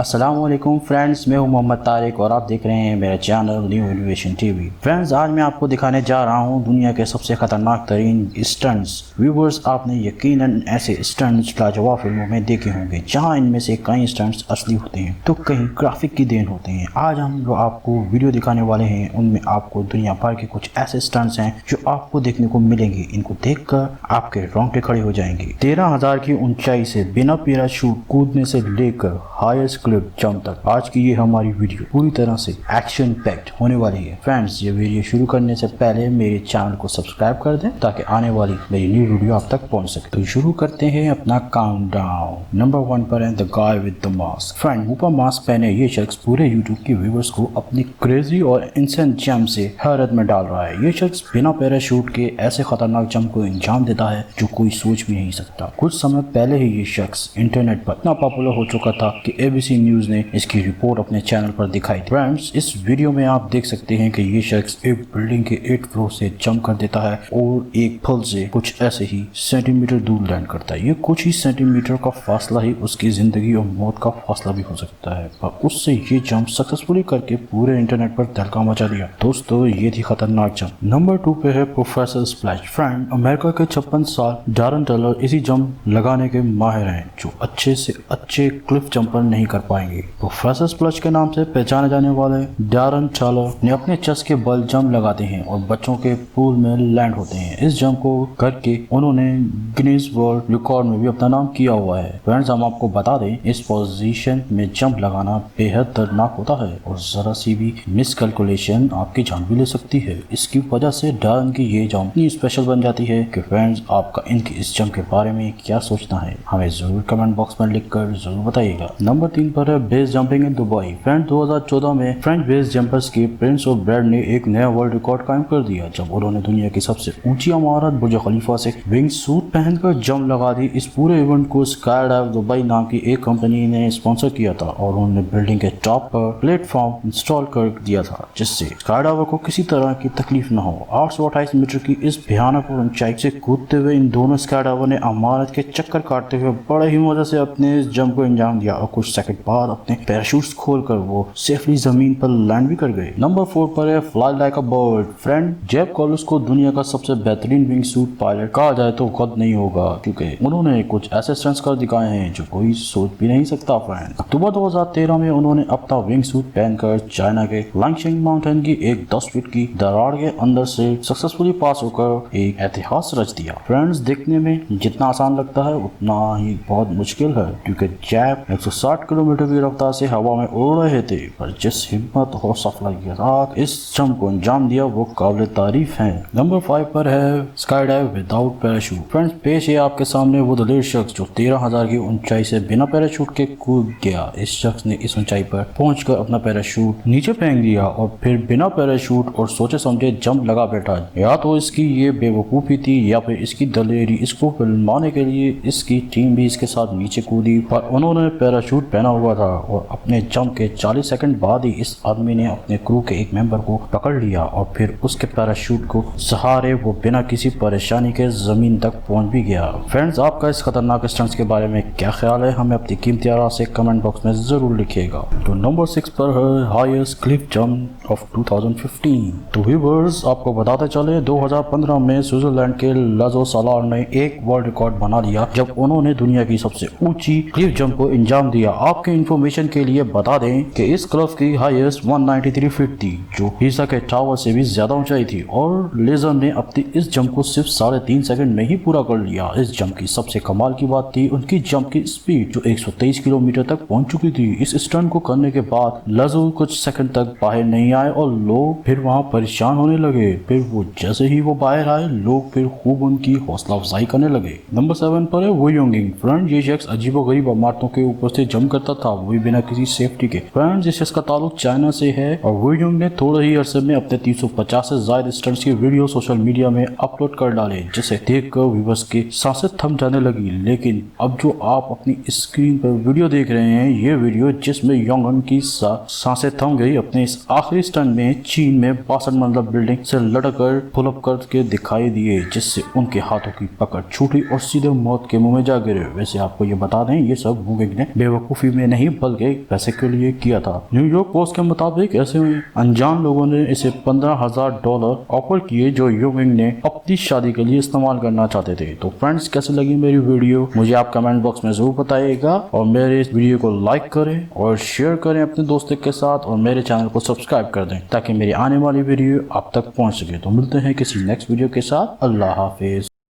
अस्सलामुअलैकुम फ्रेंड्स, मैं हूं मोहम्मद तारिक और आप देख रहे हैं मेरा channel new innovation TV. Friends, आज मैं आपको दिखाने जा रहा हूं दुनिया के सबसे खतरनाक तरीन स्टंट्स। व्यूवर्स, आपने यकीनन ऐसे स्टंट्स लाजवाब फिल्मों में देखे होंगे जहां इनमें से कई स्टंट्स असली होते हैं तो कहीं ग्राफिक की देन होते हैं। आज हम जो आपको वीडियो दिखाने वाले हैं उनमें आपको दुनिया भर के कुछ ऐसे स्टंट्स हैं जो आपको देखने को मिलेंगे। इनको देखकर आपके रोंगटे खड़े हो जाएंगे। 13,000 की ऊंचाई से बिना पैराशूट कूदने से लेकर हाईएस्ट क्लिफ जंप तक आज की ये हमारी वीडियो पूरी तरह से एक्शन पैक्ड होने वाली है। फ्रेंड्स, ये वीडियो शुरू करने से पहले मेरे चैनल को सब्सक्राइब कर दें ताकि आने वाली मेरी न्यू वीडियो आप तक पहुंच सके। तो शुरू करते हैं अपना काउंटडाउन। नंबर 1 पर है the guy with the mask. Friend, ऊपर मास्क पहने ये शख्स पूरे यूट्यूब के व्यूवर्स को अपनी क्रेजी और इंसेंट जंप से हैरत में डाल रहा है। ये शख्स बिना पैराशूट के ऐसे खतरनाक जंप को अंजाम देता है जो कोई सोच भी नहीं सकता। कुछ समय पहले ही ये शख्स इंटरनेट पर इतना पॉपुलर हो चुका था कि ABC न्यूज ने इसकी रिपोर्ट अपने चैनल पर दिखाई थी। फ्रेंड्स, इस वीडियो में आप देख सकते हैं कि ये शख्स एक बिल्डिंग के 8th फ्लोर से जंप कर देता है और एक फल से कुछ ऐसे ही सेंटीमीटर दूर लैंड करता है। ये कुछ ही सेंटीमीटर का फासला ही उसकी जिंदगी और मौत का फासला भी हो सकता है, पर उससे ये जंप सक्सेसफुली करके पूरे इंटरनेट पर तहलका मचा दिया। दोस्तों, ये थी खतरनाक जंप। नंबर 2 पे है प्रोफेसर स्प्लैश। फ्रेंड, अमेरिका के 56 साल डैरन टेलर इसी जंप लगाने के माहिर हैं जो अच्छे से अच्छे क्लिफ जंपर नहीं कर पाएंगे। प्रोफेसर स्प्लैश के नाम से पहचाने जाने वाले डैरन टेलर ने अपने चेस्ट के बल जंप लगाते हैं और बच्चों के पूल में लैंड होते हैं। इस जंप को करके उन्होंने गिनीज वर्ल्ड रिकॉर्ड में भी अपना नाम किया हुआ है। फ्रेंड्स, हम आपको बता दें, इस पोजीशन में जंप लगाना बेहद दर्दनाक होता है और जरा सी भी मिसकैलकुलेशन आपकी जान भी ले सकती है। इसकी वजह से डैरन की ये जंप इतनी स्पेशल बन जाती है कि फ्रेंड्स, आपका इनकी इस जंप के बारे में क्या सोचना है हमें जरूर कमेंट बॉक्स में लिखकर जरूर बताइएगा। नंबर 3 पर है base jumping in Dubai. Friend, 2014 में फ्रेंच बेस जंपर्स के प्रिंस ऑफ ब्रैड ने एक नया वर्ल्ड रिकॉर्ड कायम कर दिया जब उन्होंने दुनिया की सबसे ऊंची इमारत बुर्ज खलीफा से विंग सूट पहनकर जंप लगा दी। इस पूरे इवेंट को स्काई डाइव दुबई नाम की एक कंपनी ने स्पॉन्सर किया था और उन्होंने बिल्डिंग के टॉप पर प्लेटफॉर्म इंस्टॉल कर दिया था जिससे स्काई डाइवर को किसी तरह की तकलीफ न हो। 828 मीटर की इस भयानक ऊंचाई से कूदते हुए इन दोनों स्काई डाइवर ने इमारत के चक्कर काटते हुए बड़े ही मजे से अपने इस जंप को अंजाम दिया और कुछ सेकंड बाद अपने पैराशूट्स खोलकर वो सेफली जमीन पर लैंड भी कर गए। नंबर 4 पर है fly like a bird. Friend, Jeff Collins को दुनिया का सबसे बेहतरीन विंग सूट पायलट कहा जाए तो गलत नहीं होगा क्योंकि उन्होंने कुछ ऐसे स्टंट्स कर दिखाए हैं जो कोई सोच भी नहीं सकता। फ्रेंड, अक्टूबर 2013 में उन्होंने अपना विंग सूट पहनकर चाइना के लांगशिंग माउंटेन की एक 10 फीट की दरार के अंदर से सक्सेसफुली पास होकर एक इतिहास रच दिया। फ्रेंड्स, देखने में जितना आसान लगता है उतना ही बहुत मुश्किल है क्योंकि जेफ 160 किलोमीटर की रफ्तार से हवा में उड़ रहे थे, पर जिस हिम्मत और सफलता के साथ इस जंप को अंजाम दिया वो काबिल तारीफ है। नंबर 5 पर है sky dive without parachute. Friends, पेश है आपके सामने वो दलेर शख्स जो 13,000 की ऊंचाई से बिना पैराशूट के कूद गया। इस शख्स ने इस ऊंचाई पर पहुंचकर अपना पैराशूट नीचे फेंक दिया और फिर बिना पैराशूट और सोचे समझे जंप लगा बैठा। या तो इसकी ये बेवकूफी थी या फिर इसकी दलेरी। इसको फिल्माने के लिए इसकी टीम भी इसके साथ नीचे कूदी, पर उन्होंने पैराशूट पहना हुआ था और अपने जंप के 40 सेकंड बाद ही इस आदमी ने अपने क्रू के एक मेंबर को पकड़ लिया और फिर उसके पैराशूट को सहारे वो बिना किसी परेशानी के जमीन तक पहुंच भी गया। फ्रेंड्स, आपका इस खतरनाक स्टंट्स के बारे में क्या ख्याल है हमें अपनी कीमती राय से कमेंट बॉक्स में जरूर लिखिएगा। तो नंबर 6 पर है हाईएस्ट क्लिफ जंप ऑफ 2015। तो व्यूअर्स, आपको बताते चले 2015 में स्विट्जरलैंड के लाजो सालार ने एक वर्ल्ड रिकॉर्ड बना लिया जब उन्होंने दुनिया की सबसे ऊंची क्लिफ जंप को अंजाम दिया। आपके इंफॉर्मेशन के लिए बता दें कि इस क्लिफ की हाईएस्ट 193 फीट थी जो पीसा के टावर से भी ज्यादा ऊंचाई थी और लेजर ने अपनी इस जंप को सिर्फ 3.5 सेकंड में ही पूरा कर लिया। इस जंप की सबसे कमाल की बात थी उनकी जंप की स्पीड जो 123 किलोमीटर तक पहुंच चुकी थी। इस स्टंट को करने के बाद लाजो कुछ सेकंड तक बाहर नहीं आए और लोग फिर वहां परेशान होने लगे। फिर वो जैसे ही वो बाहर आए लोग फिर खूब उनकी हौसला अफजाई करने लगे। नंबर 7 पर है वो योंगिंग। फ्रेंड, ये शख्स अजीबोगरीब इमारतों के ऊपर से जंप करता था, वो भी बिना किसी सेफ्टी के। फ्रेंड्स, इस शख्स का ताल्लुक चाइना से है और वो योंग ने थोड़े ही अरसे में अपने 350 से ज्यादा स्टंट्स की वीडियो सोशल मीडिया में अपलोड कर डाले जिसे देखकर व्यूअर्स की सांसें थम जाने लगी। लेकिन अब जो आप अपनी स्क्रीन पर वीडियो देख रहे हैं, ये वीडियो जिसमें योंगन की सांसें थम गई अपने इस आखिरी स्टंट में चीन में 62 मंजिला बिल्डिंग से लटक कर पुल अप करके दिखाई दिए जिससे उनके हाथों की पकड़ छूटी और सीधे मौत के मुंह में जा गिरे। वैसे आपको ये बता दें, ये सब मूविंग ने बेवकूफी में नहीं बल्कि पैसे के लिए किया था। न्यूयॉर्क पोस्ट के मुताबिक ऐसे अनजान लोगों ने इसे $15,000 ऑफर किए जो यूविंग ने अपनी शादी के लिए इस्तेमाल करना चाहते थे। तो फ्रेंड्स, कैसी लगी मेरी वीडियो मुझे आप कमेंट बॉक्स में जरूर बताइएगा और मेरे इस वीडियो को लाइक करें और शेयर करें अपने दोस्तों के साथ और मेरे चैनल को सब्सक्राइब कर दें ताकि मेरी आने वाली वीडियो आप तक पहुंच सके। तो मिलते हैं किसी नेक्स्ट वीडियो के साथ। अल्लाह हाफिज।